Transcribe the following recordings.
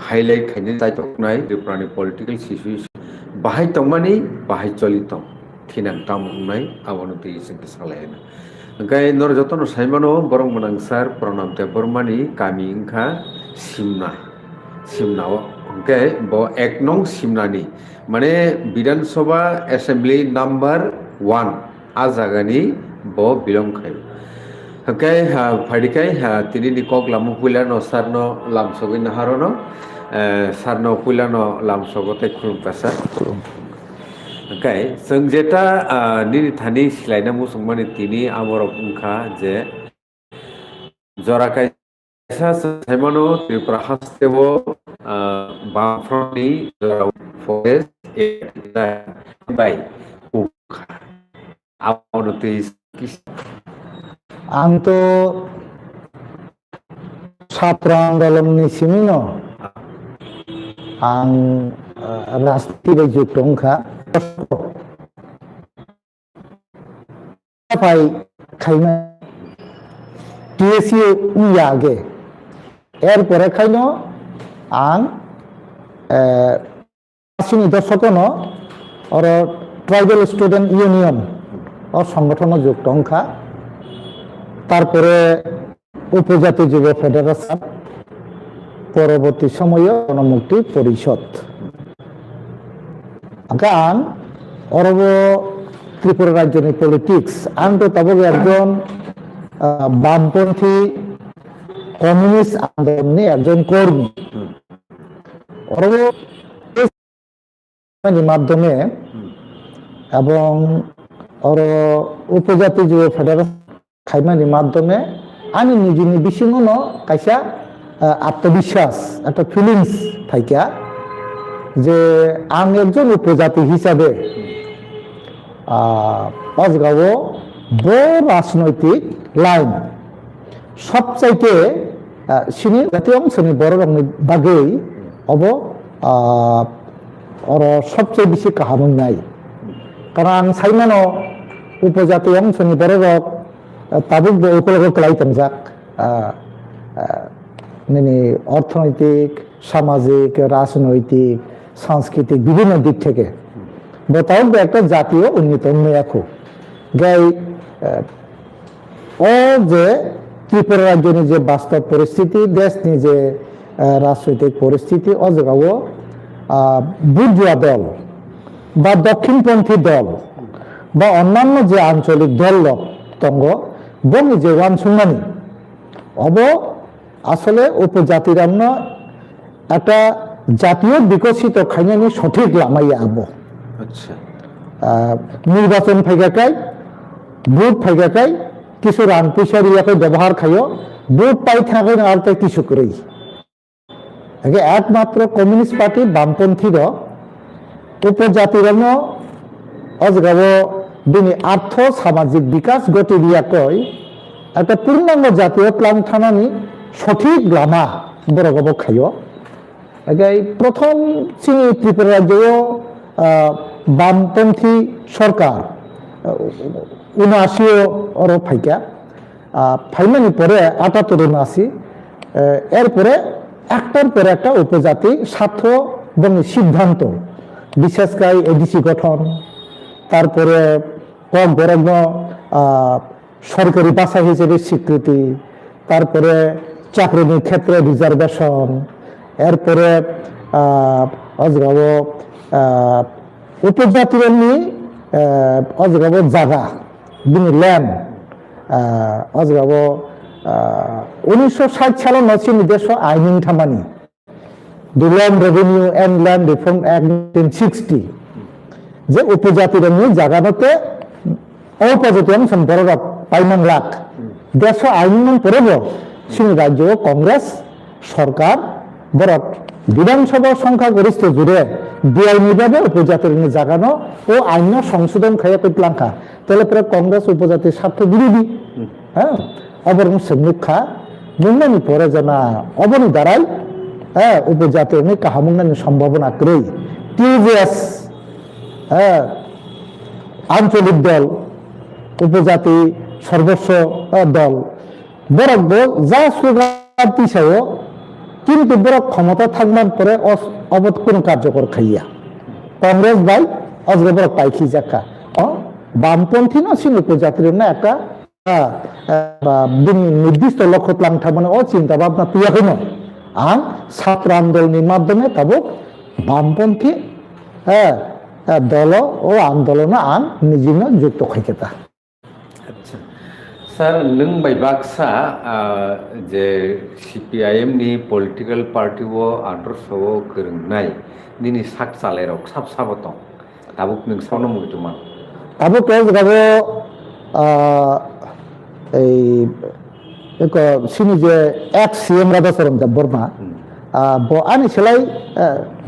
highlight khaini tai toknai Tripurani political situation bahai tongmani bahai cholitom thinan tamungnai abono tei singke salaina angkai nor jotono saimano borong manangsar pranamte bormani kami ingkha simnao angkai bo ek nong simnani mane Bidhan Sabha Assembly number 1 a jagani bo belong khai angkai phadikai tini ni kok lamu pulano sarno lamsogi naharono sarno pulano lamsogote khulum pasa angkai जों जेटा निनि थानि सिलायना मुसुंमानि तिनि आमरक उंखा जे जराkai साइमानो Tripura हास्तेबो बाफ्रनि जराव forest bye उखा आवनोति आंतो छात्र आंदोलननि सिमिनो आं राष्ट्रीय जुटंखा पाई खाइना TSU उयागे एर परे खाइनो आं आसिनि दशकनो और ट्राइबल स्टूडेंट यूनियन और संगठन जुटंखा तारपरे उपजाति युव फेडारेशन परवर्ती समय गणमुक्ति परिषद आं अरब त्रिपुरा राज्यनि पलिटिक्स आं तो तब एकजन বামপন্থী কমিউনিস্ট আন্দোলনের একজন কর্মী মাধ্যমে এবং উপজাতি যুব ফেডারেশন খাইমানি মাধ্যমে আমি নিজেনি বিশিঙনো কাইসা আত্মবিশ্বাস একটা ফিলিংস থাইকা যে আমি একজন উপজাতি হিসাবে অজগাও রাজনৈতিক লাইন সবচাইতে সিনি জাতীয় অংশনি বড় রঙের বাগেই সবচেয়ে বেশি কাহামন নাই কারণ আং সাইমানো উপজাতি অংশনি বড় রক তাবুক উপলব্ধ লাইতাম যাক অর্থনৈতিক সামাজিক রাজনৈতিক সাংস্কৃতিক বিভিন্ন দিক থেকে তাও একটা জাতীয় উন্নয়ন এখন গাই যে ত্রিপুরা রাজ্যের যে বাস্তব পরিস্থিতি দেশ যে রাজনৈতিক পরিস্থিতি অজগাও বুর্জুয়া দল বা দক্ষিণপন্থী দল বা অন্যান্য যে আঞ্চলিক দল তঙ্গ বঙ্গ যে ওয়ানসুঙ্গানি আসলে উপজাতিরান্ন একটা জাতীয় বিকশিত খাইনানি সঠিক লামাইয়া আবো নির্বাচন ফাইগাকাই ভোট ফাইগাকাই কিছু রান পয়সার ইয়াকে ব্যবহার খাইও ভোট পাই থাকে না আর তাই কিছু করেই একমাত্র কমিউনিস্ট পার্টি বামপন্থীর উপজাতিরানো অজগাব দিনে আর্থ সামাজিক বিকাশ গতি দিয়াকই একটা পূর্ণাঙ্গ জাতীয় প্ল্যান থানানি সঠিক লামা বড়গব খাইও প্রথম চিনি ত্রিপুরা রাজ্যেও বামপন্থী সরকার ৭৯ ফাইকা ফাইমানি পরে ৭৮ এরপরে একটার পরে একটা উপজাতি স্বার্থ এবং সিদ্ধান্ত বিশেষ করে এডিসি গঠন তারপরে বরগ্ন সরকারি ভাষা হিসেবে স্বীকৃতি তারপরে চাকরির ক্ষেত্রে রিজার্ভেশন এরপরে অজগাব উপজাতির অজগাব জায়গা ল্যান্ড অজগাব 1960 সালে নথি নির্দেশ আইন থামানি the land revenue and land reform act 1960 যে উপজাতির জায়গাতে উপজাতি অংশ বড় পাইমান লাখ দেশ আইন পড়ব সিনি রাজ্য কংগ্রেস সরকার বড় বিধানসভা সংখ্যাগরিষ্ঠ জুড়ে বেআইনিভাবে উপজাতির জাগানো ও আইন সংশোধন খাইয়া পেটলাঙ্কা তাহলে পরে কংগ্রেস উপজাতির স্বার্থ বিরোধী হ্যাঁ অবরং সেমুখা মুন্নানি পরে জানা অবনি দ্বারাই উপজাতির কাহামুন্নানি সম্ভাবনা করে টিভিএস আঞ্চলিক দল উপজাতি সর্বস্ব দল বরাদ্দ যা স্লোগান পিছায়ও কিন্তু বড় ক্ষমতা থাকবার পরে অবত কোন কার্যকর খাইয়া কংগ্রেস বাই অজরে বড় পাইখি জাকা বামপন্থী না ছিল উপজাতির না একটা নির্দিষ্ট লক্ষ্য লাংঠা মানে চিন্তা ভাবনা তুই এখন আন ছাত্র আন্দোলনের মাধ্যমে তাবক বামপন্থী দল ও আন্দোলন আন নিজে যুক্ত খাইকেতা আচ্ছা স্যার নों बायबाक्सा जे CPIM नि पलिटिकल पार्टी वो आदर्श वो गोरोंनाय दिनै साक सालायरक साब साबतं दाबुक नों सावनो मुगिदोंमोन दाबो केस गाबो এই एक सिनि जे ex CM Radhacharan Debbarma bo ani selai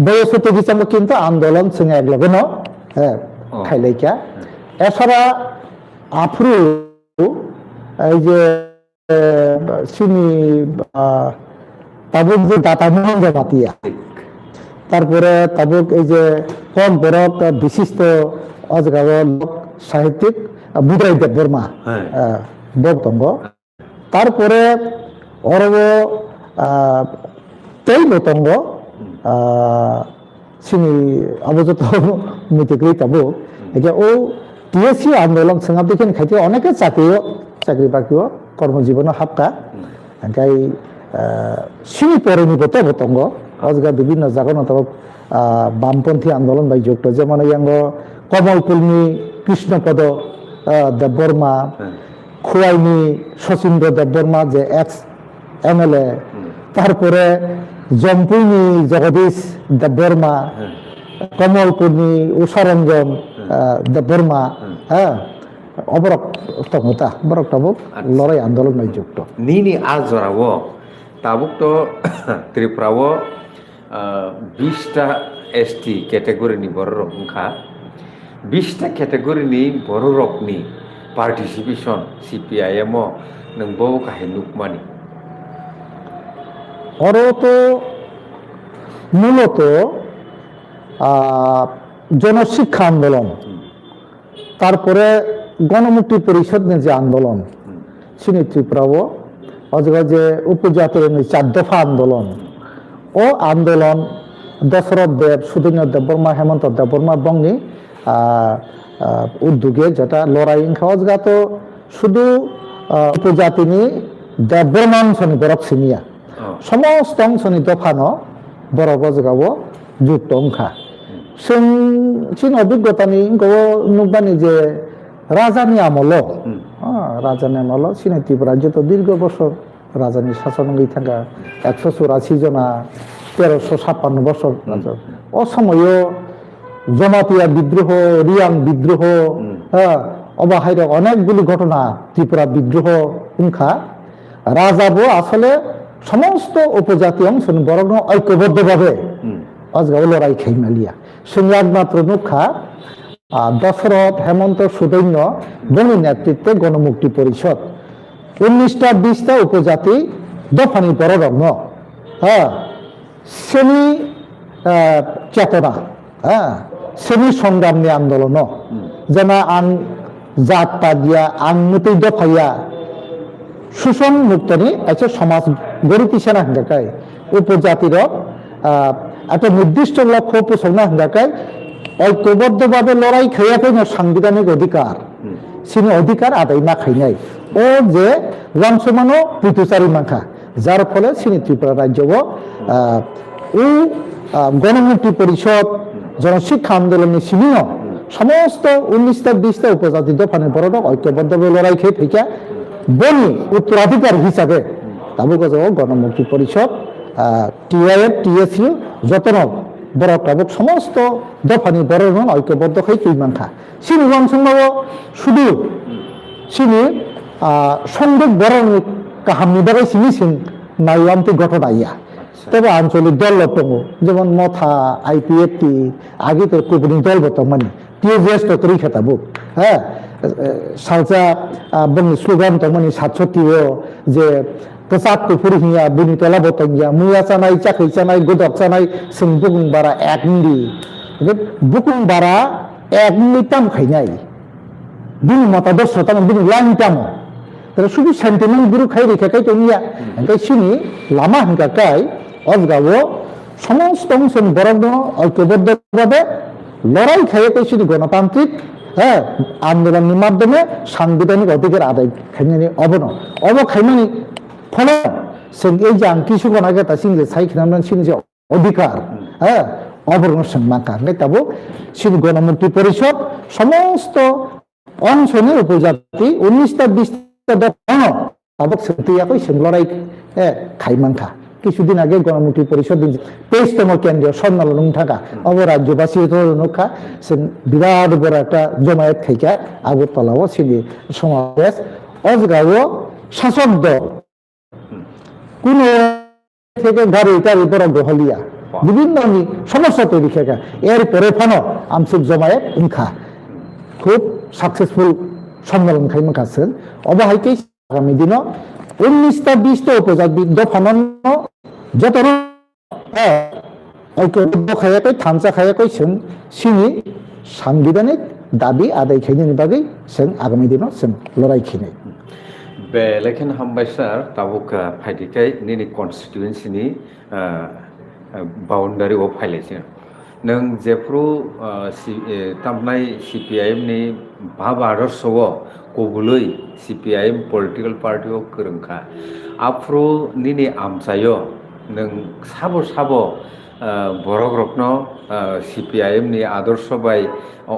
বয়সে তো বিচার কিন্তু আন্দোলন সঙ্গে একলগে ন খাইলাইকা এছাড়া আফ্রু এই যে সিনি তাবুক যে দাতা মোহন বাতিয়া তারপরে তাবুক এই যে কম বড়ক বিশিষ্ট অজগাব সাহিত্যিক বুধরাই দেববর্মা বক্তব্য তারপরে অরব তেই বতঙ্গ সিনি অবযত মিতিগ্রী তাবো এটা ও টিএসসি আন্দোলন সঙ্গে দেখেন খাইতে অনেকে চাকরি বাকরিও কর্মজীবন হাবকা গাই সিনি পরে নিবত বতঙ্গ অজগা বিভিন্ন জায়গা তাবক বামপন্থী আন্দোলন বাই যুক্ত যেমন ইয়াঙ্গ কমলপুলনি কৃষ্ণপদ দেববর্মা খুয়াইনি শচীন্দ্র দেববর্মা যে এক্স এমএলএ তারপরে জম্পুইনি জগদীশ দেববর্মা কমলপুরনি উষারঞ্জন দেববর্মা অবরক তমতা বরক তাবুক লড়াই আন্দোলন যুক্ত নিনি আজরাও তাবুক তো ত্রিপুরাও 20টা এসটি ক্যাটাগরিনি বড়রক ওंखा 20টা ক্যাটাগরিনি বড়রকনি পার্টিসিপেশন CPIM नों बो काहे नुकमानि ওরও তো মূলত জনশিক্ষা আন্দোলন তারপরে গণমুক্তি পরিষদ যে আন্দোলন সিনি ত্রিপুরাও অজগা যে উপজাতির 4 দফা আন্দোলন ও আন্দোলন দশরথ দেব সুধীন্দ্র দেববর্মা হেমন্ত দেববর্মা বংনি উদ্যোগে যেটা লড়াই অজগা তো শুধু উপজাতিনি দেববর্মা অংশনি বরক সিনিয়া সমস্ত অংশনি দফানো বড় গজগাব যুক্ত অংখা সিন অভিজ্ঞতানি নুকবানি যে রাজানি আমল সিনে ত্রিপুরা যত দীর্ঘ বছর রাজানি শাসন থাকা 184 জনা 1356 বছর অসময় জমাতিয়া বিদ্রোহ রিয়াং বিদ্রোহ অবাহাইর অনেকগুলি ঘটনা ত্রিপুরা বিদ্রোহ উংখা রাজাবো আসলে সমস্ত উপজাতি অংশ বরং ঐক্যবদ্ধভাবে অজগাও লড়াই খাইমালিয়া সঙ্গে একমাত্র নুখা দশরথ হেমন্ত সুদৈন্য বনি নেতৃত্বে গণমুক্তি পরিষদ 19টা 20টা উপজাতি দফানি বড়রং শ্রেণী চেতনা শ্রেণী সংগ্রামী আন্দোলন যেন আন জাত পাদিয়া আন মতি দফাইয়া শোষণ মুক্তনি আছে সমাজ গড়ি তিসানা হাঙ্গাকায় উপজাতির একটা নির্দিষ্ট লক্ষ্য পোষণা হাঙ্গাকায় ঐক্যবদ্ধভাবে লড়াই খাইয়াকে সাংবিধানিক অধিকার সিনি অধিকার আদায় না খাইনাই ও যে রামসমানো পুতুচারি মাখা যার ফলে সিনি ত্রিপুরা রাজ্য ও গণমুক্তি পরিষদ জনশিক্ষা আন্দোলনের সিনিও সমস্ত 19টা 20টা উপজাতি দফানি বড় ঐক্যবদ্ধভাবে লড়াই খেয়ে থেকে বনি উত্তরাধিকার হিসাবে তাবুক গণমুক্তি পরিষদ TIF TSU যতন বড় তাবুক সমস্ত দফানি বড় ঐক্যবদ্ধ হয়ে তুই মানখা সিনি রংসংবাব শুধু সিনি সংযোগ বড় কাহামনি বাগাই সিনি সিং নাইয়ামতি ঘটনা ইয়া তবে আঞ্চলিক দল দङ যেমন মথা IPFT আগে তো কুবনি দল বর্তমানে TJS তো তরি খেতাবুক সালসা বংনি স্লোগান তমানি 67 যে প্রসাদ পুরি হিয়া বুনি তলা বতঙ্গিয়া মুয়া চানাই চাকরি চানাই গোদক চানাই সিং বুকুং বারা একনি বুকুং বারা একনি তাম খাইনাই বুনি মতা দশটা বুনি লাইন তাম তাহলে শুধু সেন্টিমেন্ট গুরু খাই রেখে কাই তমিয়া একাই সিনি লামা হিংকা কাই অজগাও সমস্ত অংশ বরং ঐক্যবদ্ধভাবে লড়াই খাইয়ে শুধু গণতান্ত্রিক আন্দোলনের মাধ্যমে সাংবিধানিক অধিকার আদায় খাইনি খাইমানি ফলে এই যে কিছু আগে তা সিংহে সাই খাইনাম যে অধিকার অবরণ মাকা তাবো শুধু গণমুক্তি পরিষদ সমস্ত অঞ্চলে উপজাতি 19টা 20টা তাবক সত্যিয়াকৈ লড়াই খাইমানখা কিছুদিন আগে গণমুক্তি পরিষদ 23তম কেন্দ্রীয় সম্মেলন থাকা অবরাজ্যবাসী নখা বিরাট বড় একটা জমায়েত খাইকা আগরতলাও সিনি সমাবেশ অজগাও শাসক দল কোন থেকে গাড়ি টাড়ি বড় গহলিয়া বিভিন্ন সমস্যা তৈরি খেকা এরপরে ফানো আংশিক জমায়েত উনখা খুব সাকসেসফুল সম্মেলন খাইমাখাছেন অবহাইকে আগামী দিন 19টা 20টা উপজাতি দফানন যত ঐক্যবদ্ধ খাইয়াকৈ থামচা খাইয়াকৈ जों सिनि সাংবিধানিক দাবি আদায় খাইনাयनि बागै जों आगामी दिनाव जों लड़ाई खिनाय बे लेखन हामबाय सार ताबुका फाइदिकाय निनि कन्स्टिट्युएन्सिनि बाउन्डारि अफ फाइलेसन नों जेफ्रु तामनाय CPIM नि भाब आदर्शव कबुलै CPIM पलिटिकल पार्टियाव गोरोंखा आफ्रो निनि आमसायो नों साबो बर'ग्रपनो CPIM नि आदर्श बाय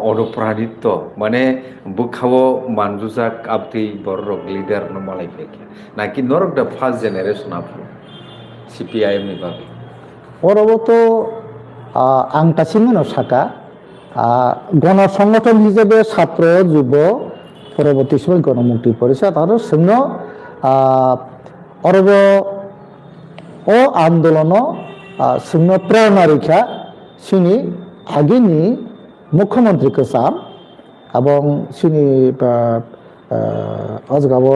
अनुप्राणित माने बुखावो मानजुजाक आपति बर'क लिडार न मालाय फेके नाकि नरक the first generation Afro CPIM नि बागै পরবর্ত আং তাসিমনো সাকা গণসংগঠন হিসেবে ছাত্র যুব পরবর্তী সময় গণমুক্তি পরিষদ আর সৈন্য অরব ও আন্দোলন সৈন্য প্রেরণা রেখা সিনি আগেনি মুখ্যমন্ত্রী কেসাম এবং সিনি অজগাব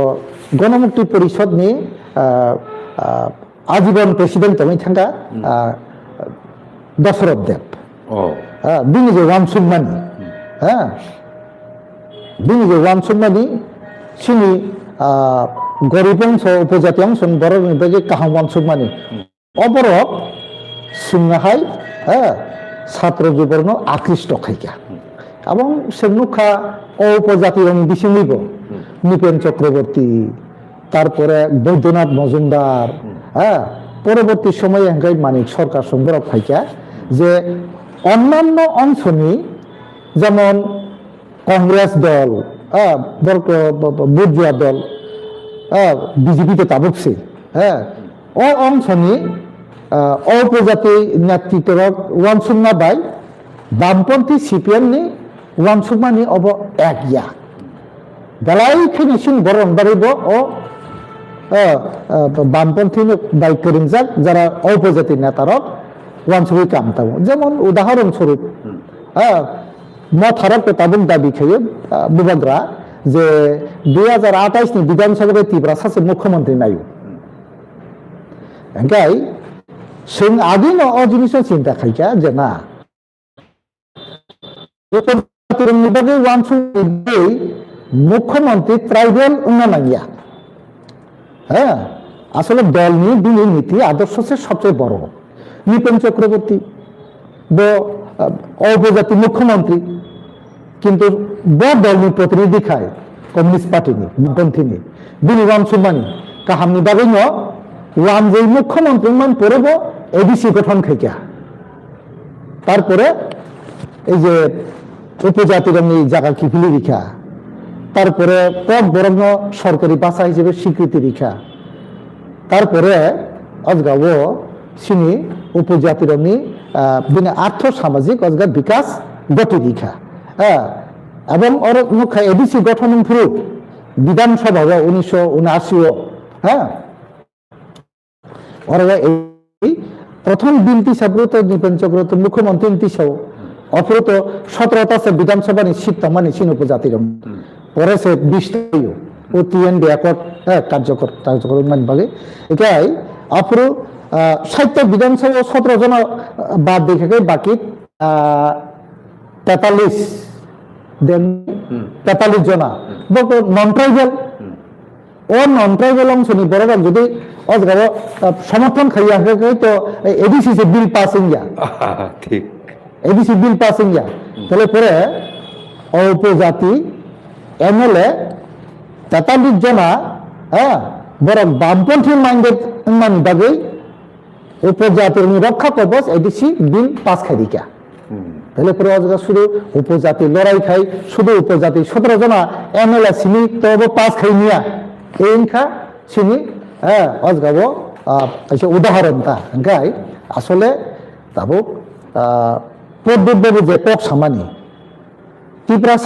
গণমুক্তি পরিষদনি আজীবন প্রেসিডেন্ট তুমি থাকা দশরথ দেব বিনি যে ওয়ানসুমানি বিনি যে ওয়ানসুমানি সিনি গরিব অংশ উপজাতি অংশ বড় কাহাম ওয়ানসুমানি অবরক সিংহাই ছাত্র যুবর্ণ আকৃষ্ট খাইকা এবং সেনুখা উপজাতির বিসিমিব নিপেন চক্রবর্তী তারপরে বৈদ্যনাথ মজুমদার পরবর্তী সময়ে হেঙ্গাই মানিক সরকার সংগ্রহ খাইকা যে অন্যান্য অংশনি যেমন কংগ্রেস দল বুর্জুয়া দল বিজেপিতে তাবকছে ও অংশনি উপজাতি নেতৃত্ব ওয়ানসুমা বাই বামপন্থী CPM নি ওয়ানসুমানি অব এক ইয়া বেলাইখানি সিং বরং বাড়িব ও বামপন্থী বাই করিমজাক যারা উপজাতি নেতারক ওয়ানসুমি কামতাম যেমন উদাহরণস্বরূপ মথারক তাবুক দাবি খেয়ে বুবাগ্রা যে 2028 নি বিধানসভায় তীব্রা সাসে মুখ্যমন্ত্রী নাইও এঙ্গাই जों आदिनो अ जिनिस चिंता खाइका जे ना मुख्यमंत्री ट्राइबल उन्नयन আসলে দল নিয়ে দিনের নীতি আদর্শ সবচেয়ে বড় নিপেন চক্রবর্তী উপজাতি মুখ্যমন্ত্রী কিন্তু দল নিয়ে প্রতিনিধি খায় কমিউনিস্ট পার্টি নিয়ে পন্থী নিয়ে বিনি ওয়ানসুমানি কাহামনি বাগৈ ওয়ান যে মুখ্যমন্ত্রী মান পড়ব ABC গঠন খাইকা তারপরে এই যে উপজাতির জায়গা কিফিলি রেখা তারপরে পদ বরং সরকারি ভাষা হিসেবে স্বীকৃতি রেখা তারপরে অজগাও সিনি উপজাতির বিনা আর্থ সামাজিক অজগার বিকাশ গতি রেখা এবং ওর মুখা ABC গঠন ফ্রুট বিধানসভা 1979 ওরা এই প্রথম বিলটি সাব্রত নিপেন চক্রবর্তী মুখ্যমন্ত্রী তিসাও অপরত 17টা বিধানসভা নিশ্চিত মানে সিন উপজাতির পরে সে 20টাও ও TND একট কার্যকর মান ভাগে এটাই অপর 60টা বিধানসভা 17 জন বাদ দেখে বাকি 43 জন নন ট্রাইবাল ও নন ট্রাইবেল অংশনি বড়রা যদি অজগাবো সমর্থন খাইয়াকে তো এডিসি সে বিল পাসিং ইয়া ঠিক এডিসি বিল পাসিং ইয়া তাহলে পরে উপজাতি এমএলএ 43 জনা হ্যাঁ বড় বামপন্থী মাইন্ডেড মানে বাকি উপজাতির রক্ষা কবচ এডিসি বিল পাস খাই দিকা তাহলে পরে অজগা শুধু উপজাতি লড়াই খাই শুধু উপজাতি 17 জনা এমএলএ সিনি তবে পাস খাই নিয়া এইখা সিনি হ্যাঁ অজগাবো উদাহরণ তা গাই আসলে তাবো প্রদ্যোৎ যে কক সামানি ত্রিপুরা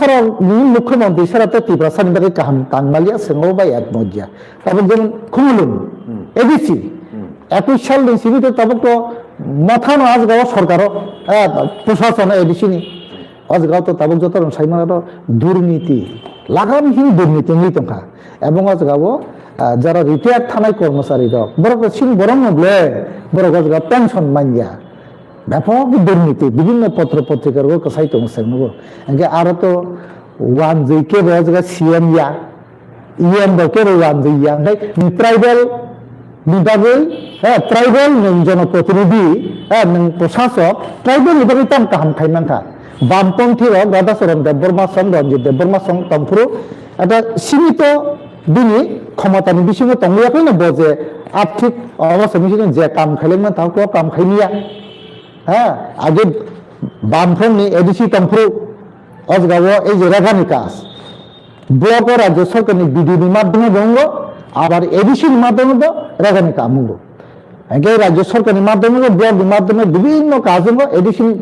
মুখ্যমন্ত্রী সারাতে ত্রিপুরা সারিবারে কাহাম কানমালিয়া সেঙ্গো বা এক মজিয়া তারপর যেমন খুমুলুন এডিসি 21 সাল সিবিতে তারপর তো মাথানো আজগাও সরকারও প্রশাসন এডিসিনি আজগাও তো তাবক যত সাইমানো দুর্নীতি লাগামহীন দুর্নীতি নিতঙ্কা এবং আজগাও যারা রিটায়ার থানায় কর্মচারী রক বড় সিন বরং নবলে বড় আজগা পেনশন মাইয়া ব্যাপক দুর্নীতি বিভিন্ন পত্র পত্রিকার কসাই তো নেব আরো তো ওয়ান জে কে জায়গা সিএম ইয়া ইএম কে ওয়ান জে ইয়া ট্রাইবেল বিভাগে হ্যাঁ ট্রাইবেল জনপ্রতিনিধি হ্যাঁ প্রশাসক ট্রাইবেল বিভাগে তাম কাহাম খাইমানথা বামপন্থী রক রাধাচরণ দেববর্মা সং রঞ্জিত দেববর্মা সং তমফুরু একটা সীমিত দিনই ক্ষমতানি বিসঙ্গে তঙ্গিয়াকে নেব যে আর্থিক অবস্থা বিসঙ্গে যে কাম খাইলেন তাও কাম খাইনিয়া হ্যাঁ আগে বামফ্রন্টনি এডিসি তমফুরু অজগাবো এই যে রেখানি কাজ ব্লক ও রাজ্য সরকারনি বিডির মাধ্যমে বঙ্গ আবার এডিসির মাধ্যমে রেখানি কামুঙ্গ আগে রাজ্য সরকারের মাধ্যমে ব্লক মাধ্যমে বিভিন্ন কাজ এডিসির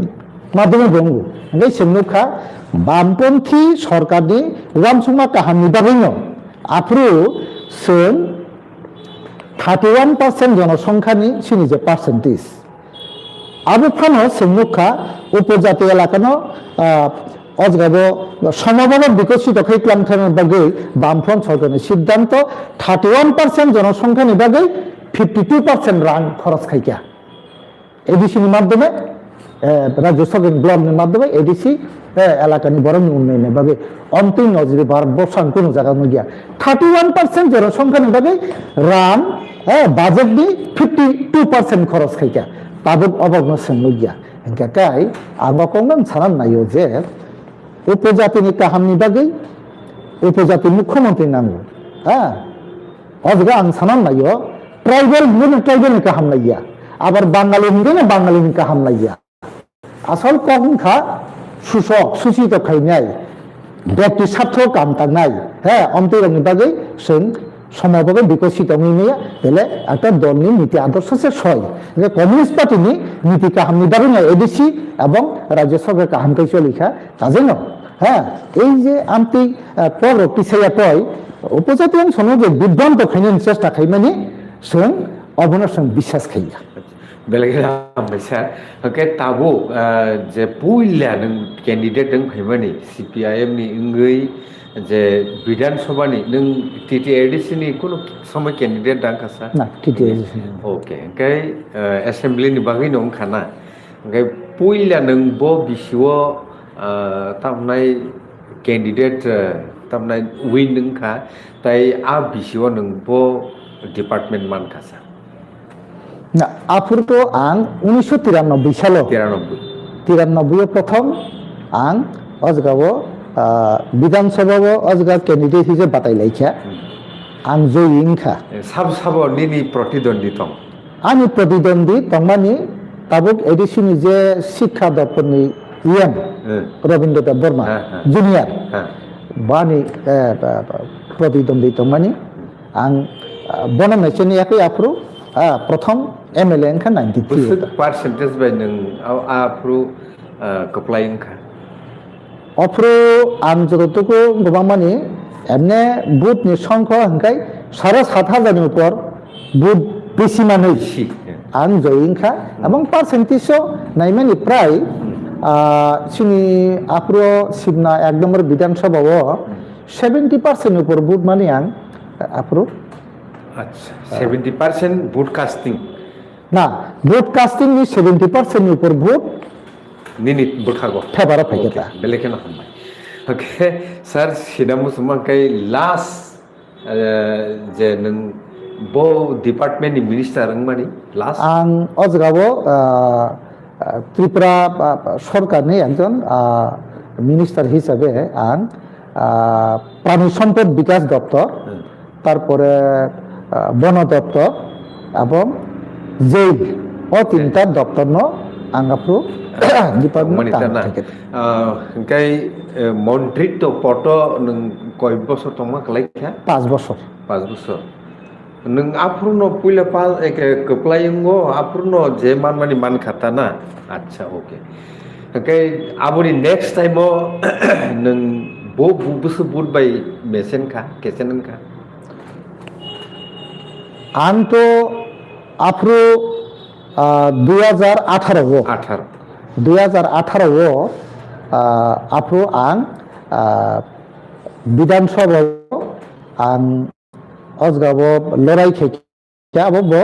মাধ্যমে বঙ্গ আগে সেমুখা বামপন্থী সরকারনি রামসুমা কাহানি বাবিনো আফ্রু সেন 31% জনসংখ্যানি সিনি যে পার্সেন্টেজ আবু ফানো সেমুখা উপজাতি এলাকানো অজগাবো সমভাবে বিকশিত খাইক্লামথানের বাগে বামফ্রন্ট সরকারের সিদ্ধান্ত 31% জনসংখ্যার বাগে 52% রান খরচ খাইকা এডিসির মাধ্যমে রাজ্য সরকার ব্লকের মাধ্যমে এডিসি এলাকানি বড় উন্নয়নের ভাবে অন্তিম নজরে ভারতবর্ষান কোনো জায়গা গিয়া 31% জনসংখ্যার বাগে রান বাজেট দিয়ে 52% খরচ খাইকা তাদের অবগ্ন সঙ্গে গিয়া কাই আমরা কংগ্রেস ছাড়ান নাই যে উপজাতিনি কাহামনি বাগে উপজাতি মুখ্যমন্ত্রী নামে হ্যাঁ অজগা আং ছানান নাই ট্রাইবেল ট্রাইবেল কাহাম নাইয়া আবার বাঙালি না বাঙালি কাহাম নাইয়া আসল কংখা সুশক সুচিত খাই নাই ব্যক্তি স্বার্থ কামতা নাই হ্যাঁ অন্তরঙ্গি বাগে সে সমভাবে বিকশিত নিয়ে তাহলে একটা দলনি নীতি আদর্শ সে সয় কমিউনিস্ট পার্টি নীতি কাহামনি দাবি নয় এডিসি এবং রাজ্য সরকার কাহামকে চলিখা কাজে ন হ্যাঁ এই যে আমতি পর পিছাইয়া কয় উপজাতি অংশ যে বিভ্রান্ত খাইনি চেষ্টা খাই মানে সে অবনার সঙ্গে বিশ্বাস খাইয়া বেলেগে স্যার ওকে তাবো যে পুইলা নং ক্যান্ডিডেট নং ফাইমানি সিপিআইএম নি ইংগৈ যে বিধানসভানি নং টিটিএডিসি নি কোনো সময় ক্যান্ডিডেট ডাকাসা না টিটিএডিসি ওকে ওকে অ্যাসেম্বলি নি বাগৈ নং খানা ওকে পুইলা নং ব বিসিও তামনাই ক্যান্ডিডেট তামনাই উইন নং খা তাই আ বিসিও নং ব ডিপার্টমেন্ট মান খাসা না আফুর তো আং 1993 সালে 93 প্রথম আং অজগাবো বিধানসভাও অজগা ক্যান্ডিডেট হিসেবে বাতাই লাইছা আং জয়িংখা সাব সাব নিনি প্রতিদ্বন্দ্বী তং আমি প্রতিদ্বন্দ্বী তংমানি তাবুক এডিসিনি যে শিক্ষা দপ্তরনি ইএম রবীন্দ্র দেব বর্মা জুনিয়র বানি প্রতিদ্বন্দ্বী তংমানি আং বনমেচনি একই আফরু প্রথম এমএলএ এনখা 93 পার্সেন্টেজ বাই নং আফরু কপ্লাই এনখা অফ্রো আং যতটুকু গোबां মানি এমনি বুথনি সংখ্যা হংকাই 7,500 উপর বুথ বেশি মানে আং জয়িংখা এবং পার্সেন্টেজও নাইমানি প্রায় সিনি আফ্রো সিবনা 1 নম্বর বিধানসভাও 70% উপর বুথ মানে আং আফ্রো আচ্ছা 70% ভোট কাস্টিং না ভোট কাস্টিং নি 70% উপর ভোট নিনি বঠাগো ফেভারা ফাইকেতা বেলেকে না হাম ওকে স্যার সিদামু সুমাকাই লাস্ট जे नों बो डिपार्टमेन्टनि मिनिस्टार मानि लास्ट आं अजगाबो त्रिपुरा सरकारनि एकजन मिनिस्टार हिसाबै आं প্রাণী সম্পদ বিকাশ দপ্তর, তারপরে বন দপ্তর এবং জেল ও তিনটা দপ্তর आंगाफ्रु डिपार्टमेंट ओंखाय मन्त्रित्व पट नों कय बছर तंमा खालायखा 5 বছর 5 বছর नों आफ्रुनो पयला पा एके कप्लायंगो आफ्रुनो जे मानमानि मान खाताना अच्छा ओके ओंखाय आबोनि नेक्स्ट टाइमो नों बो बुसु बुटबाय मेसेनखा केसेनखा आं तो आफ्रु 2018 आफ्रु आं विधानसभा आं अजगाबो लड़ाई खेबो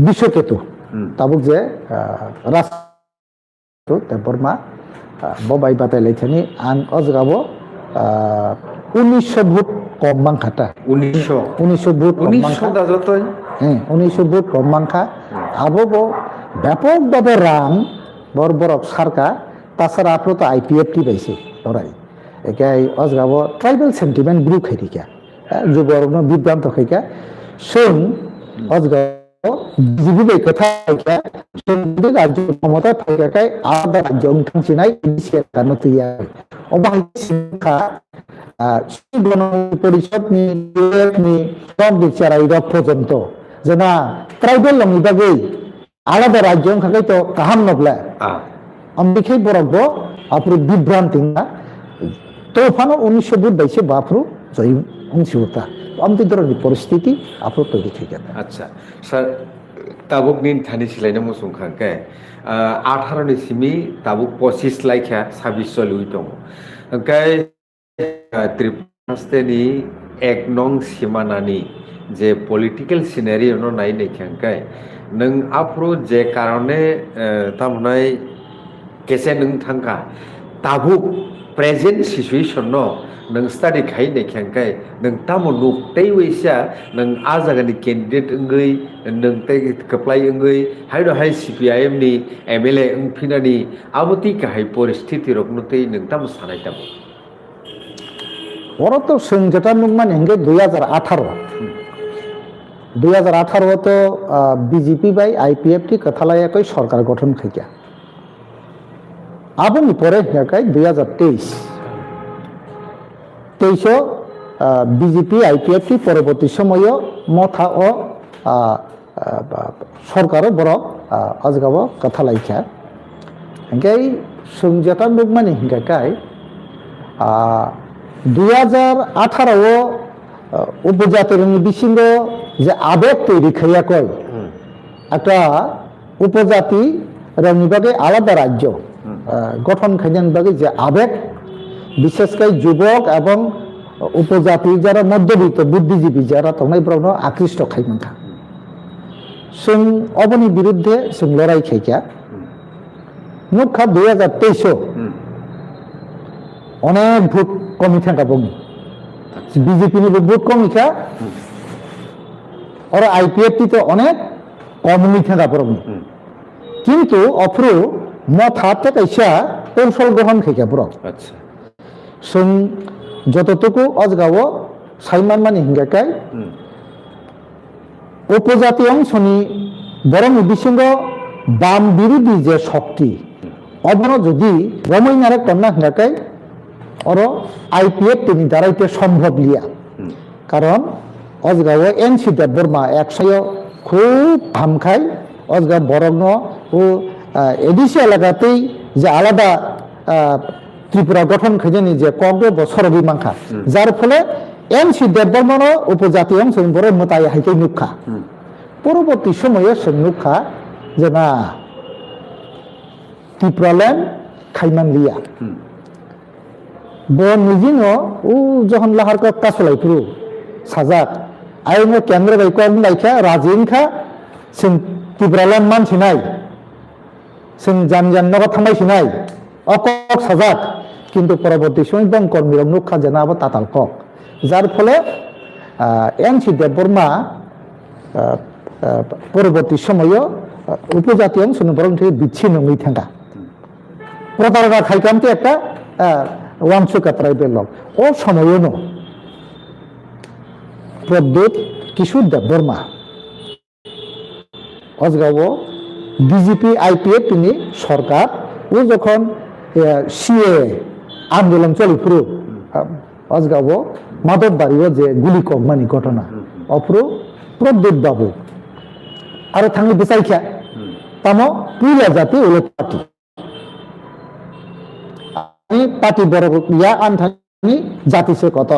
विश्वकेतु ताबुक जे राष्ट्र बोरमा बबाई बादायलायथानि आं अजगाबो 1900 भोट कम मांखाता 1900 भोट 1900 भोट कम मांखा आबो ব্যাপক ভাবে রাং বরবরক সরকার তাছাড়া আপনি তো আইপিএফটি পাইছে লড়াই একাই অজগাবো ট্রাইবাল সেন্টিমেন্ট গ্রুপ খাইকা যুবরগ্ন বিভ্রান্ত খাইকা সোন অজগাবো বিজেপি কথা খাইকা সোন রাজ্য ক্ষমতা থাকায় আলাদা রাজ্য থাকছিনাই ইনিশিয়েট কারণ তৈয়া অবাই শিক্ষা গণ পরিষদ নি সব বিচারাই পর্যন্ত যে না ট্রাইবাল লঙ্গি বাগৈ আলাদা রাজ্য খাই তো কাহাম নবলা আম্বিখাই বরগবো আপ্রু বিভ্রান্তি তো ফানো 1900 ভোট বাইছে বাপ্রু জয় অংশতা আমতি ধরনের পরিস্থিতি আপ্রু তৈরি থেকে আচ্ছা স্যার তাবুক নিন থানি সিলাইনা মুসুংখাকে 18 नि सिमी ताबुक 25 लाइखा 26 चलुइ दं ओंखाय त्रिपुरा स्टेटनि एक नं सिमानानि जे पलिटिकल सिनारियो नो नायनायखांखाय नों आफ्रो जे कारणे तामनाय केसे नों थांखा ताबुक प्रेजेंट सिचुएशन नो नों स्टाडी खायनायखांखाय नों तामो नुक्तै वैसा नों आ जागानि कैंडिडेट ओंगै नों तै कप्लाय ओंगै हायदो हाय सीपीआईएम नि एमएलए ओंफिनानि आबोति गाहाय परिस्थिति रखनोतै नों ताम सानाय ताम ওরা তো যেটা নুকমান হেঙ্গে 2018 তো বিজেপি বাই আইপিএফটি কথালায়াকৈ সরকার গঠন খাইকা আবনি পরে হেকাই 2023 বিজেপি আইপিএফটি পরবর্তী সময় মথা ও সরকারও বড় আজগাব কথালাইখা হেঙ্গাই যেটা নুকমান হেঙ্গাকাই 2018 উপজাতির বিশিঙ্গ যে আবেগ তৈরি খাইয়া কয় একটা উপজাতি রঙিবাগে আলাদা রাজ্য গঠন খাইয়ান বাগে যে আবেগ বিশেষ করে যুবক এবং উপজাতি যারা মধ্যবিত্ত বুদ্ধিজীবী যারা তংনাই ব্রহ্ম আকৃষ্ট খাইমানখা जों अबनि बिरुद्धे जों लड़ाई खाइका नुखा 2023 अनेक भोट कमी थाका बंग बीजेपी नि भोट कमी था और आईपीएफटी तो अनेक कमी थाका बंग किंतु अफ्रु मथाते कैसा कौशल ग्रहण खाइका बरक अच्छा जों যতটুকু অজগাবো সাইমান মানে হিঙ্গাকাই উপজাতি অংশনি বরং বিসঙ্গ বাম বিরোধী যে শক্তি অবন যদি রমইনারে কন্যা হিঙ্গাকাই অর আইপিএফ তিনি দাঁড়াইতে সম্ভব লিয়া কারণ অজগাবো এনসি দেব বর্মা একশয় খুব হামখাই অজগা বরং ও এডিসি এলাকাতেই যে আলাদা ত্রিপুরা গঠন খেজেনি যে কংগ্রেস বছর বিমাংখা যার ফলে এনসি দেববর্মন উপজাতি অংশ বড় মোতাই হাইকে নুখা পরবর্তী সময়ে সে নুখা যে না ত্রিপুরাল্যান্ড খাইমান লিয়া ব নিজিন ও যখন লাহার কাছলাই পুরো সাজাক আইন কেন্দ্র বাইকম লাইখা রাজিনখা जों ত্রিপুরাল্যান্ড মানছি নাই जों জান নগর থামাইছি নাই অকক সাজাক কিন্তু পরবর্তী সময় বং কর্মীরক নুখা যেনা আবার তাতাল কক যার ফলে এনসি দেববর্মা পরবর্তী সময়ও উপজাতীয় অংশগ্রহণ থেকে বিচ্ছিন্ন হয়ে থাকা প্রতারণা খাইকামতে একটা ওয়ানসুকা ট্রাইবেল লোক ও সময়ও ন প্রদ্যুৎ কিশোর দেববর্মা অজগাও বিজেপি আইপিএফ তিনি সরকার ও যখন সিএ আন্দোলন চলিফুরু অজগাও মাদক বাড়িও যে গুলি কগমানি ঘটনা অফুরু প্রদ্যুৎ বাবু আরো থাঙ্গি বিচাইখা তামো পুরা জাতি ওলো পার্টি আমি পার্টি বড় ইয়া আনথানি জাতিসে কত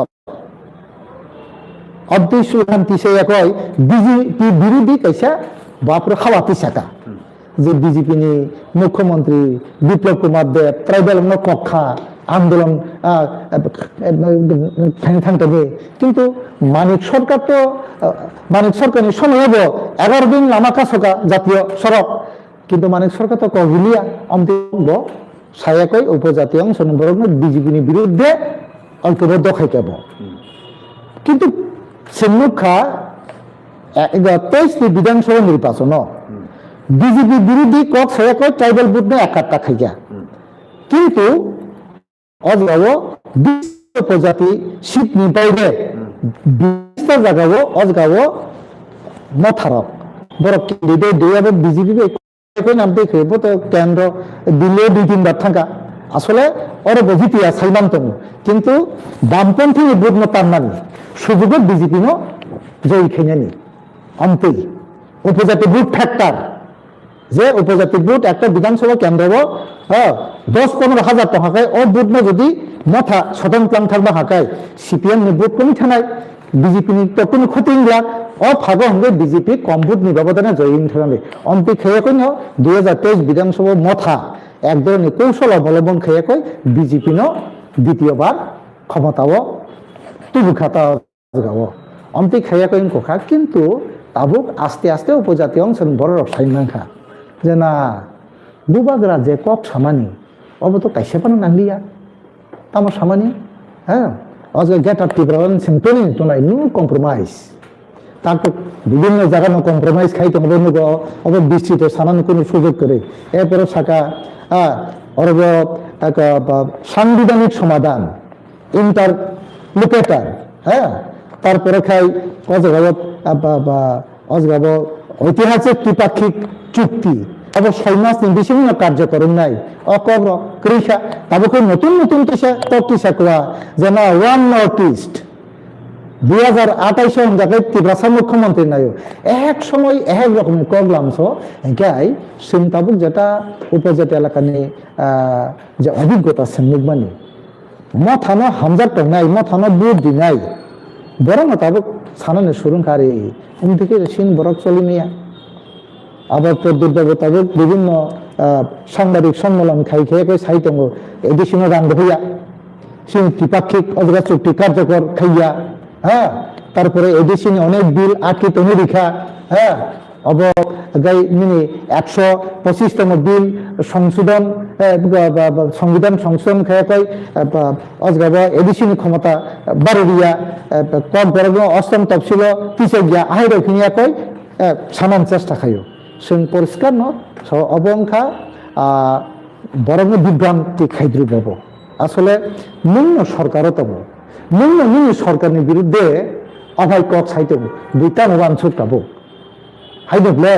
অদ্বৈ সুশান্তি সে কয় বিজেপি বিরোধী কাইসা বাপরে খাওয়াতি সাকা যে বিজেপি নি মুখ্যমন্ত্রী বিপ্লব কুমার দেব ট্রাইবেল কক্ষা আন্দোলন থাকবে কিন্তু মানিক সরকার তো মানিক সরকারের সময় হবো 11 দিন লামাকা সকা জাতীয় সড়ক কিন্তু মানিক সরকার তো কহিলিয়া অন্তিম সায়াকই উপজাতীয় অংশ বিজেপি বিরুদ্ধে ঐক্যবদ্ধ খাইকাব কিন্তু সেমুখা 23টি বিধানসভা নির্বাচন বিজেপি বিরোধী কক সায়াকই ট্রাইবেল বুথ নে একাত্তা খাইয়া কিন্তু অজগাও 20 উপজাতি শীত নিপাইবে 20টা জায়গাও অজগাও মথারক বড় ক্যান্ডিডেট দিয়ে বিজেপি নাম দেখে তো কেন্দ্র দিল্লি 2-3 বার থাকা আসলে ওরা বজিতিয়া সাইমান্তম কিন্তু বামপন্থী বুথ নতার নানি সুযোগ বিজেপি নো জয়ী খেঙানি অন্তেই উপজাতি বুথ ফ্যাক্টর যে উপজাতি বুথ একটা বিধানসভা কেন্দ্র 10-15 হাজার টাকায় ও বুথ না যদি মথা স্বতন্ত্র থাকবা হাকায় সিপিএম নি বুথ কমি থানায় বিজেপি নি তো কোনো ক্ষতি ইংলা ও ভাগ হঙ্গে বিজেপি কম বুথ নি ব্যবধানে জয়ী থাকবে অন্তি খেয়ে কই 2023 বিধানসভা মথা এক ধরনের কৌশল অবলম্বন খেয়ে কই বিজেপি নো দ্বিতীয়বার ক্ষমতাও তুবু খাতা গাও অন্তি খেয়ে কই কোখা কিন্তু তাবুক আস্তে আস্তে উপজাতীয় অংশ বড় রসায়নখা যে না বুবাগরা যে কক সামানি অব তো কাইসে পানো নাংলিয়া তামার সামানি হ্যাঁ আজকে গেট আপ টিপ্রান সিম্পলি তো নাই নো কম্প্রোমাইজ তারপর বিভিন্ন জায়গা নো কম্প্রোমাইজ খাইতে হবে অব বিস্তৃত সামান্য কোনো সুযোগ করে এরপরে থাকা অরব সাংবিধানিক সমাধান ইন্টারলোকেটার হ্যাঁ তারপরে খাই অজগাব ঐতিহাসিক ত্রিপাক্ষিক চুক্তি আবার 6 মাস বিভিন্ন কার্যক্রম নাই অকব্র কৃষা তারপর নতুন নতুন তকটিসা কোয়া যে না ওয়ান নর্থ ইস্ট 2028 জায়গায় ত্রিপুরা মুখ্যমন্ত্রী নাই এক সময় এক রকমের প্রবলেমস গাই সিমতাবুক যেটা উপজাতি এলাকা নিয়ে যে অভিজ্ঞতা নির্মাণী মথানো হামজার তো নাই মথানো বুদ্ধি নাই বরং তাবুক সানানের সুরঙ্কারে থেকে সিন বরক চলি নিয়া আবার প্রদ্যুৎ তাবুক বিভিন্ন সাংবাদিক সম্মেলন খাই খেয়ে খেয়ে সাহিত্য এডিশনে রান্ধ হইয়া সে ত্রিপাক্ষিক অজগা চুক্তি কার্যকর খাইয়া হ্যাঁ তারপরে এডিশনে অনেক বিল আটকিত নিরীক্ষা হ্যাঁ অব গাই মিনি 125তম বিল সংশোধন সংবিধান সংশোধন খেয়ে কই অজগাব এডিশনি ক্ষমতা বাড়িয়া কম করে অষ্টম তফসিল পিছিয়ে গিয়া আহির খিনিয়া কই সামান চেষ্টা খাইও সে পরিষ্কার ন অবংখা বরং বিভ্রান্তি খাইদ্রু পাব আসলে নিম্ন সরকারও তব নিম্ন সরকারের বিরুদ্ধে অভাই কক সাইতে দুইটা মোবান ছুট পাবো হাই দেখলে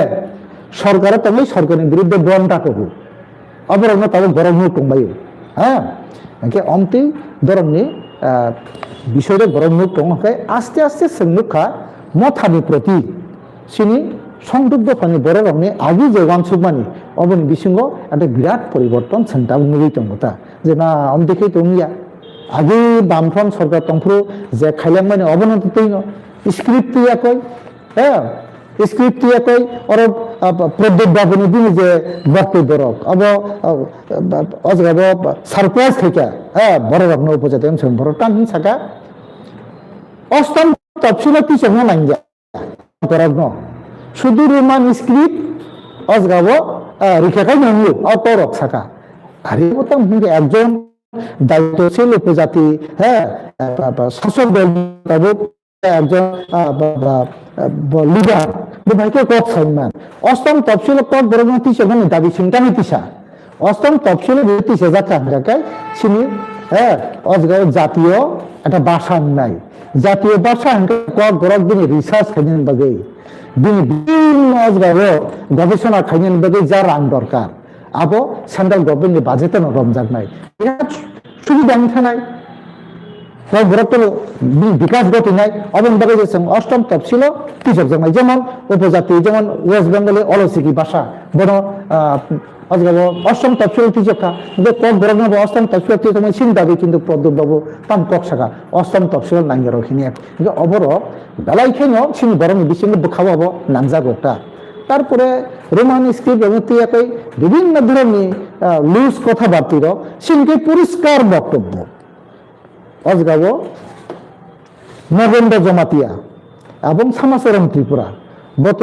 সরকারের তবে সরকারের বিরুদ্ধে বনটা কবু অবরঙ্গ তবে গরম মুখ কমবাই হ্যাঁ অন্তি ধরনের বিষয়টা গরম মুখ কমকে আস্তে আস্তে সেমুখা মথানি প্রতি সিনি সংযুক্ত ফানি বড় রঙে আগে যে ওয়ানসুকমানি অবনি বিসঙ্গ একটা বিরাট পরিবর্তন সেন্টা মুগিতঙ্গতা যে না অন্তিকে তমিয়া আগে বামফ্রন্ট সরকার তংফ্রু যে খাইলাম মানে অবনতি তৈন স্ক্রিপ্ট কই হ্যাঁ স্ক্রিপ্ট কই অরব প্রদ্যুৎ বাবুনি দিন যে বক্তব্য রক অব অজগাব সারপ্রাইজ থেকে হ্যাঁ বড় রকম উপজাতি অংশ বড় টান থাকা অষ্টম তফসিল কিছু নাই যা শুধু রোমান স্ক্রিপ্ট অজগাব রিখাখাই নামলো অত রক থাকা আরে একজন দায়িত্বশীল উপজাতি হ্যাঁ শাসক দল তাবুক একজন লিডার ভাইকে কক সাইমান অষ্টম তফসিল কক বরগতি সেখানে দাবি সিংটানি তিসা অষ্টম তফসিল তিসা যাত্রা হাঙ্গাকায় সিনি হ্যাঁ অজগাঁও জাতীয় একটা ভাষা নাই জাতীয় ভাষা হাঙ্কা কক বরক দিনে রিসার্চ খাইনেন বাগে দিনে বিভিন্ন অজগাঁও গবেষণা খাইনেন বাগে যা রাং দরকার আবো সেন্ট্রাল গভর্নমেন্টनि বাজেটে রমজাক নাই সুবিধা থানায় বরক বিকাশ গতি নাই অবন বাগে যে অষ্টম তফসিল কৃষক জামাই যেমন উপজাতি যেমন ওয়েস্ট বেঙ্গলে অলসিকি ভাষা বড় অষ্টম তফসিল কৃষকা কক বরক নব অষ্টম তফসিল তোমার সিন দাবি কিন্তু প্রদ্যুৎ বাবু তাম কক শাখা অষ্টম তফসিল নাঙ্গের খিনি অবর বেলাইখানে সিন বরং বিসঙ্গে বোখাবাবো নাংজাগটা তারপরে রোমান স্ক্রিপ্ট এবং তিয়াকই বিভিন্ন ধরনের লুজ কথাবার্তির সিনকে পরিষ্কার বক্তব্য অজগাবো নগেন্দ্র জমাতিয়া এবং সামাচরণ ত্রিপুরা বত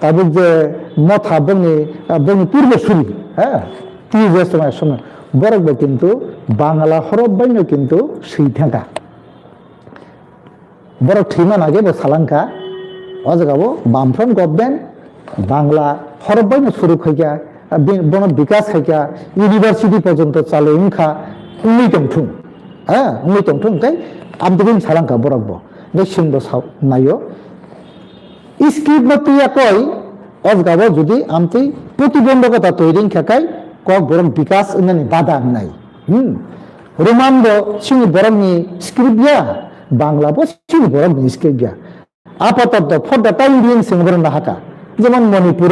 তাদের যে মথা বনি পূর্বসূরি হ্যাঁ ত্রিশ সময়ের সময় বরকবে কিন্তু বাংলা হরফ বাইন্য কিন্তু সেই থাকা বড় ঠিমান আগে সালাঙ্কা অজগাবো বামফ্রন্ট গভর্নমেন্ট বাংলা হরফ বাইন্য শুরু খাইকা বন বিকাশ খাইকা ইউনিভার্সিটি পর্যন্ত চালু ইনখা উন্নয়তংঠুং হ্যাঁ উন্নয়তংঠুং তাই আমদিন সালাঙ্কা বরকবো সিংহ নাইও স্ক্রিপ্ট মতিয়া কয় অজগাবো যদি আমতি প্রতিবন্ধকতা তৈরি খাকাই কক বরং বিকাশ ইনানি বাধা নাই রোমান সিং বরংনি স্ক্রিপ্ট গিয়া বাংলা বো সিং বরংনি স্ক্রিপ্ট গিয়া আপাতত for the time being Singh বরং হাকা যেমন মণিপুর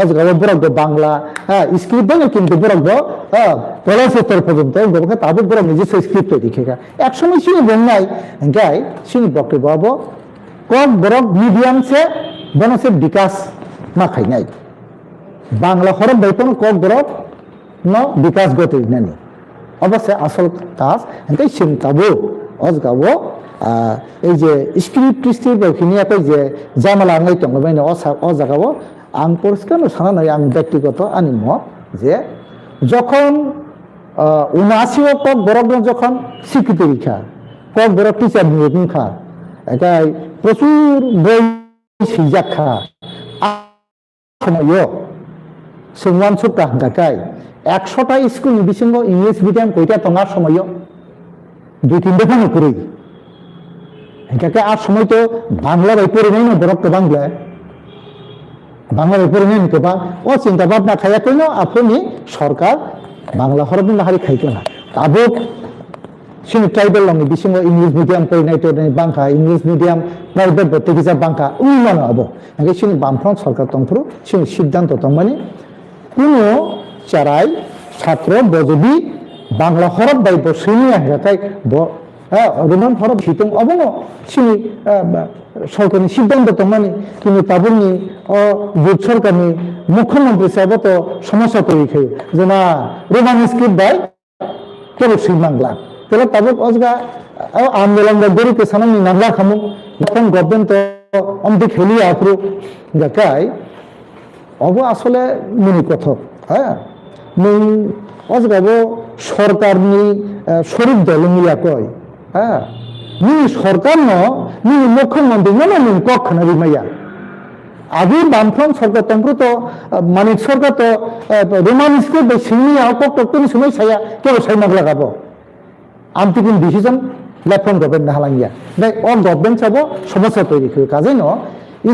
অজগাবো বরক বাংলা হ্যাঁ স্ক্রিপ্ট দল কিন্তু বরক পলাশোত্তর পর্যন্ত তাবো বরং নিজস্ব স্ক্রিপ্ট তৈরি খেকা একসময় সিং বন্যায় গাই সিং বক্তব্য হবো কক বরক মিডিয়াম সে বনসে বিকাশ না খাই নাই বাংলা হরফ বাইপন কক বরক ন বিকাশ গতি নানি অবশ্যই আসল কাজ এটাই চিন্তাবো অজগাবো এই যে স্ক্রিপ্ট টিস্ক্রিপ্ট যে জামালা আঙাই দङ অ জায়গাবো আং পরিষ্কার সানা নাই আং ব্যক্তিগত আনি মত যে যখন ৭৯ কক বরক যখন স্বীকৃতি রেখা কক বরক টিচার নিয়োগা এটাই প্রচুর বই সিজাখা সময় সংবাদ সপ্তাহ হাঙ্গাকাই ১০০টা স্কুল বিসঙ্গ ইংলিশ মিডিয়াম কইটা টঙার সময় ২-৩ খানি করে এটাকে আর সময় তো বাংলা বই পড়ে নেই না বরক তো বাংলা বই পড়ে নেই তো ও চিন্তা ভাবনা খাইয়া কেন আপনি সরকার বাংলা হরফ হারি খাইতো না তাবো সিং ট্রাইবেল লঙ্গি বিসঙ্গ ইংলিশ মিডিয়াম পড়ে নাই তো বাংলা ইংলিশ মিডিয়াম প্রাইভেট ভর্তি গিয়ে বাংলা উন্নয়ন হবো একে সিং বামফ্রন্ট সরকার তন্ত্র সিং সিদ্ধান্ত তংমানি কোনো চারাই ছাত্র বজবি বাংলা হরফ বাই বসেনি আঙ্গাকাই রোমান হরফ হিতং অবন সিং সরকারি সিদ্ধান্ত তংমানি কিন্তু তাবুনি গুড সরকারনি মুখ্যমন্ত্রী সাহেব তো সমস্যা তৈরি খেয়ে যে না রোমান স্ক্রিপ্ট বাই কেবল সিং বাংলা তাহলে তাবুক অজগা আন্দোলন গরু কে সামনে নাংলা খামু এখন গভর্নমেন্ট তো অমদি খেলি আপ্রু গাকাই অব আসলে মিনি কথক হ্যাঁ নই অজগাবো সরকারনি শরীফ দল মিয়া কয় হ্যাঁ নি সরকার নি মুখ্যমন্ত্রী নি কখনো রিমাইয়া আগে বামফ্রন্ট সরকার তন্ত্র তো মানিক সরকার তো রোমান স্ক্রিপ্ট সিংনি আকক টকটনি সময় ছায়া কেউ সাইমাক লাগাবো আমতি কিন্তু ডিসিশন লেফট গভর্নমেন্ট হালাঙ্গিয়া তাই অ গভর্নমেন্ট চাবো সমস্যা তৈরি করে কাজে ন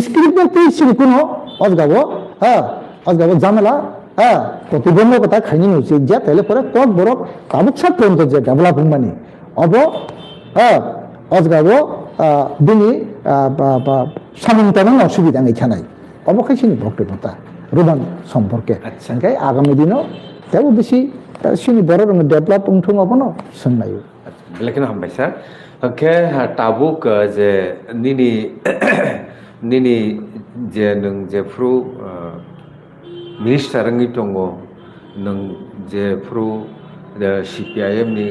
স্ক্রিপ্ট সিং কোনো অজগাবো হ্যাঁ অজগাবো ঝামেলা হ্যাঁ প্রতিবন্ধকতা খাইনি উচিত যা তাহলে পরে কক বরক তাবুক সাত পর্যন্ত যে ডেভেলপ মানে অব হ্যাঁ অজগাবো দিনই সামন্তমান অসুবিধা এখানে অবকাশ সিনি বক্তব্যতা রোমান সম্পর্কে আগামী দিনও তেও বেশি সিনি বড় রঙের ডেভেলপ উঠুং অবনো সোনাই लेकिन हम भाई सर ओके ताबुक जे निनी जे नों जे फ्रु मिनिस्टार रंगि दङ नों जे फ्रु CPIM नि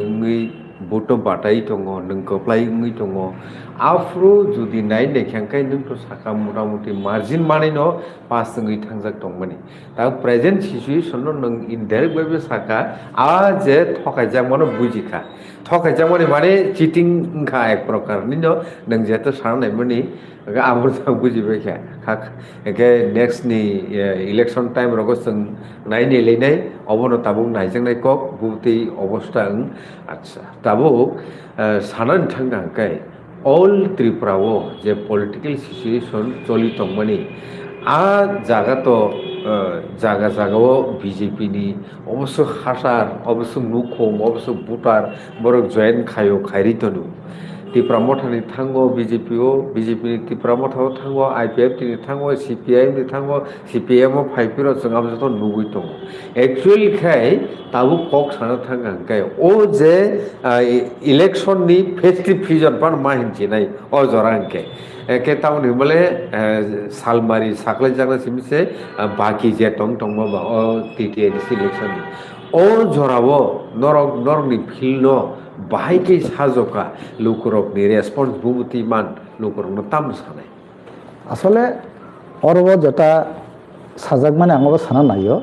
buto batai tongo nung koplai ngi tongo afro judi nai nekhangkai nung to saka motamuti margin mani no pas ngi thangjak tongmani ta present situation no nung indirect bhabe saka a je thakaijak mano bujikha thakaijak mani cheating kha ek prokar ni no nung je to sanai mani amur ta bujibai kha khak ke next ni election time rogo sung nai ni leinai obono tabuk naijangnai kok butei অবস্থা আচ্ছা তাবো Sanan থাঙ্গাঙ্কাই all ত্রিপুরাও যে political situation চলি তংমানি আ জায়গা তো জায়গা জায়গাও BJP নি অবশ্য হাসার অবশ্য মুখম অবশ্য ভোটার বড় জয়েন খায়ো খাইরিতনু ত্রিপুরা মঠানি থাঙ্গো বিজেপিও বিজেপি ত্রিপুরা মঠাও থাঙ্গো আইপিএফ নি থাঙ্গো সিপিআইএম নি থাঙ্গো সিপিএম ও ফাইপিরো जों আবজত নুবুই দङ एक्चुअली खाय ताबु कक साना थांगांखाय ओ जे इलेक्शन नि फेस्टिव फिजन पान माहिनजिनाय अ जरांके एके तावनि मले सालमारि साखलै जागना सिमसे बाकी जे टंग बा अ टिटिए इलेक्शन ओ जरावो नरकनि फिल्डनो बाहायके साजका लुकुरकनि रेसपन्स बुमुति मान लुकुरकनो ताम सानाय আসলে অরব যেটা সাজাক মানে আমাকে সানা নাইও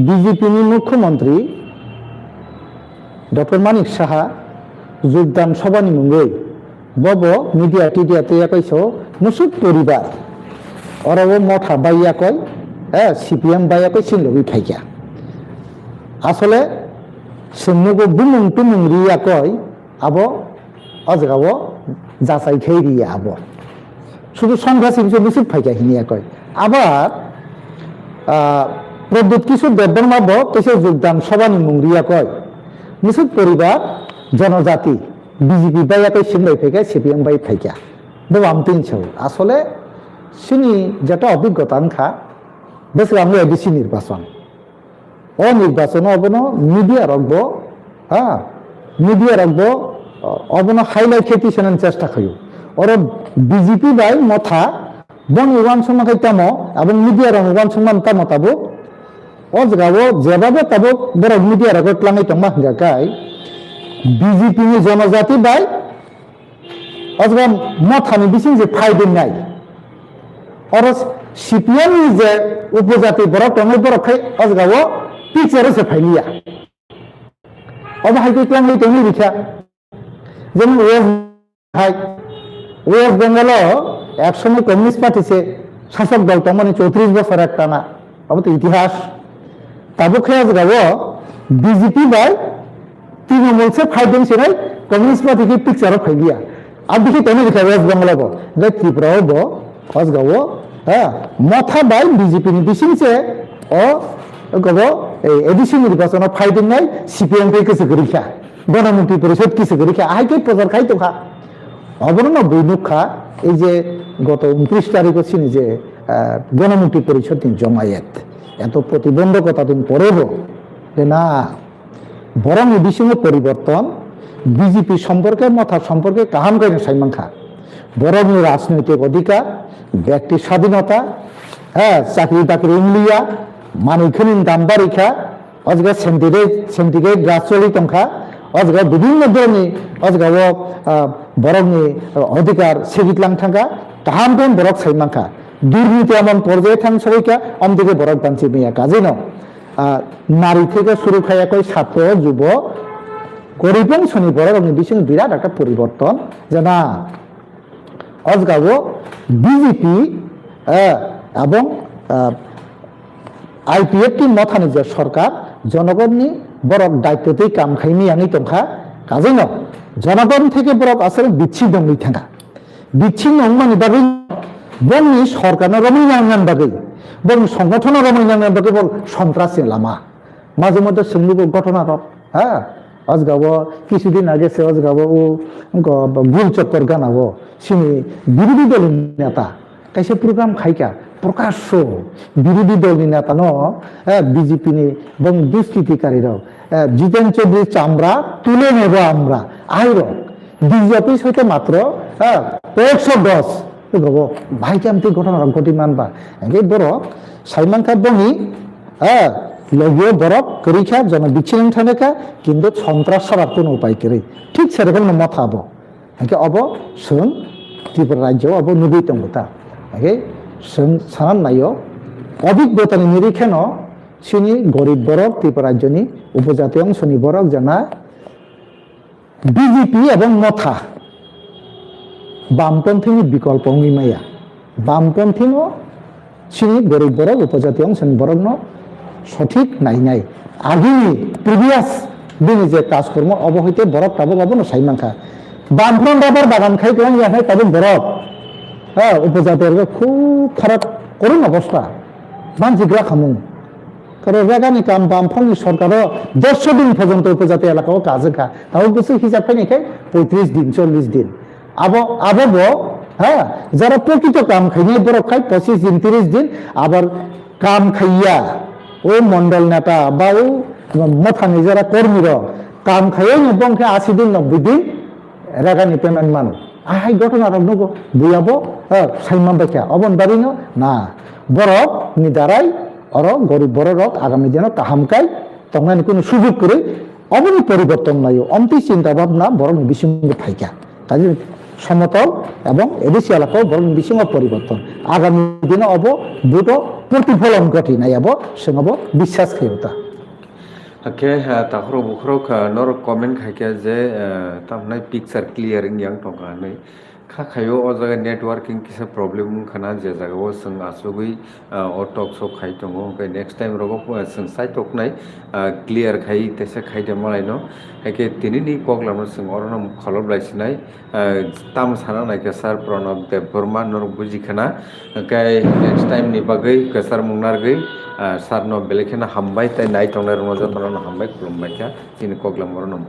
বিজেপি মুখ্যমন্ত্রী ডক্টর মানিক সাহা যোগদান সভানি মুঙ্গৈ বব মিডিয়া টিডিয়াতে কইছো মুসুক পরিবার অরব মঠা বাইয়া কয় সিপিএম বাইয়া কই সিনলবি ফাইকা আসলে সিন্নগো বুমুং টুমুং রিয়া কয় আবো অজগাবো যাচাই খেই রিয়া আবো শুধু সংখ্যা সিমসে মুসুক ফাইকা হিনিয়া কয় আবার প্রদ্যুৎ কিশোর দেববর্মাব তসে যোগদান সভানি মুংরিয়া কয় মুসুক পরিবার জনজাতি বিজেপি বাইয়া কই সিমলাই ফাইকা সিপিএম বাই ফাইকা বেবাম তিনছৌ আসলে সিনি যেটা অভিজ্ঞতা আনখা বেশ আমরা এডিসি নির্বাচন ও নির্বাচন অবন মিডিয়া রাখবো মিডিয়া রাখবো অবন হাইলাইট খেতি সেনান চেষ্টা খাইও ওর বিজেপি বাই মথা বন উগান সময় খাইতামো এবং মিডিয়ার উগান সমান তামো তাবো অজগাবো যেভাবে তাবো বড় মিডিয়ার আগত লাঙাই তংমা হাঙ্গাকাই বিজেপি নি জনজাতি বাই অজগা মথানি বিসিং যে ফাইদিন নাই और सीपीएम जे उपजाति बरक टंगै बरक खाय अजगावो पिक्चर से फाइलिया अब हाइके क्लांगै टंगै बिखा जेन वेस्ट बेंगल एक समय कम्युनिस्ट पार्टी से शासक दल तमने 34 বছর एक टाना अब तो इतिहास तब खाय अजगावो बीजेपी बाय तृणमूल से फाइटिंग से कम्युनिस्ट पार्टी की पिक्चर फाइलिया अब देखिए टंगै बिखा वेस्ट बेंगल को त्रिपुरा बो अजगावो मथा बाय बीजेपी बिसिं से गबो एडिसि निर्वाचन फाइटिंग नाय सीपीएम के किसे गरिखा गणमंत्री परिषद किसे गरिखा आइके प्रचार खाइ तोखा अबरन बयनुखा এই যে গত 29 তারিখ ছিল যে গণমন্ত্রী পরিষদ দিন জমায়েত এত প্রতিবন্ধকতা দিন পরেও যে না বরং বিসিংহ পরিবর্তন বিজেপি সম্পর্কে মথা সম্পর্কে কাহাম করে সাইমাংখা বরং রাজনৈতিক অধিকার ব্যক্তি স্বাধীনতা চাকরি বাকরি ইংলিয়া মানিখনি দাম বাড়িখা অজগা সেন্টিগ্রেড গ্রাস চলি টংখা অজগা বিভিন্ন ধরনের অজগাব বরংনি অধিকার সিগিতলাং থাকা তাহাম কোন বরক সাইমাংখা দুর্নীতি এমন পর্যায়ে থাং সবাইকা অমদিকে বরক বাঞ্চি মেয়া কাজে ন নারী থেকে শুরু খাইয়া কই ছাত্র যুব গরিব শনি বরক বিশিং বিরাট একটা পরিবর্তন যে না অজগাব বিজেপি এবং আইপিএফ টি মথানি যে সরকার জনগণনি বরক দায়িত্বতেই কাম খাইনি আনি টংখা কাজে ন জনগণ থেকে বরক আসলে বিচ্ছিন্ন হই থাকা বিচ্ছিন্ন মানে বাগৈ বংনি সরকার রমণীয়াঙ্গান বাগৈ বং সংগঠন রমণীয়াঙ্গান বাগৈ বল সন্ত্রাসী লামা মাঝে মধ্যে সঙ্গীব ঘটনা অজগাব কিছুদিন আগে সে অজগাব ও গুল চক্কর গানাবো সিনি বিরোধী দল নেতা কাইসে প্রোগ্রাম খাইকা প্রকাশ্য বিরোধী দল নেতা ন বিজেপি নি এবং দুষ্কৃতিকারীরাও জিতেন চৌধুরী চামড়া তুলে নেব আমরা আইর বিজেপি হইতে মাত্র 110 গব ভাই কেমতি ঘটনা ঘটি মানবা এই বড় সাইমাংখা বঙি লগিও বরফ করিখা জন বিচ্ছিন্ন থানেকা কিন্তু সন্ত্রাস ছাড়া কোনো উপায় করে ঠিক সেরকম মথাবো একে অব সোন ত্রিপুরা রাজ্য অব নুবই তঙ্গতা একে সোন সানান নাইও অভিজ্ঞতানি নিরিখেন সিনি গরিব বরফ ত্রিপুরা রাজ্যনি উপজাতীয় অংশনি বরফ জানা বিজেপি এবং মথা বামপন্থীনি বিকল্প অঙ্গিমাইয়া বামপন্থীনো সিনি গরিব বরফ উপজাতীয় অংশনি বরফ সঠিক নাই নাই আগিনি প্রিভিয়াস দিনে যে কাজকর্ম অবহিতে বরফ পাবো পাবো না সাইমাংখা বামফ্রন্ট আবার বাগান খাই কেন জানাই তাদের বরফ হ্যাঁ উপজাতির খুব খারাপ করুন অবস্থা মানসিকরা খামুন কারণ রেগানি কাম বামফ্রন্ট সরকারও 100 দিন পর্যন্ত উপজাতি এলাকাও কাজে খা তাও কিছু হিসাব পাই নাকি 35 দিন 40 দিন আবার হ্যাঁ যারা প্রকৃত কাম খাই বরফ খাই 25 দিন 30 দিন আবার কাম খাইয়া ও মন্ডল নেতা বা ও মথানি যারা কর্মীর কাম খাইয়ে বংশে 80 দিন 90 দিন রেগানি পেমেন্ট মানুষ আহাই ঘটনা নগো বুয়াবো সাইমান বাখ্যা অবন বাড়িনো না বরফ নি দ্বারাই অর গরিব বড় রক আগামী দিন কাহামকাই তখন কোনো সুযোগ করে অবনি পরিবর্তন নাই অন্তি চিন্তা ভাবনা বরং বিসঙ্গ থাইকা কাজে সমতল এবং এদেশি এলাকাও বরং বিসঙ্গ পরিবর্তন আগামী দিনে অব দুটো প্রতিফলন ঘটি নাই অব সে বিশ্বাস খেয়েতা Oke, tahro bukrok nor comment khaike je tamnai picture clearing yang tongkanai kha khayo o jaga networking kisa problem khana je jaga o sung asugui o talk so khai tongo ke next time rogo sung sai toknai clear khai tese khai de malai no heke tinini koglam sung oronam kholob laisinai tam sana nai ke sir Pranab Dev Burma nor buji khana ke next time ni bagai ke sir mungnar gai sar no belekena hambai tai nai tongnar no jotona hambai kulumbai kya tin koglam oronam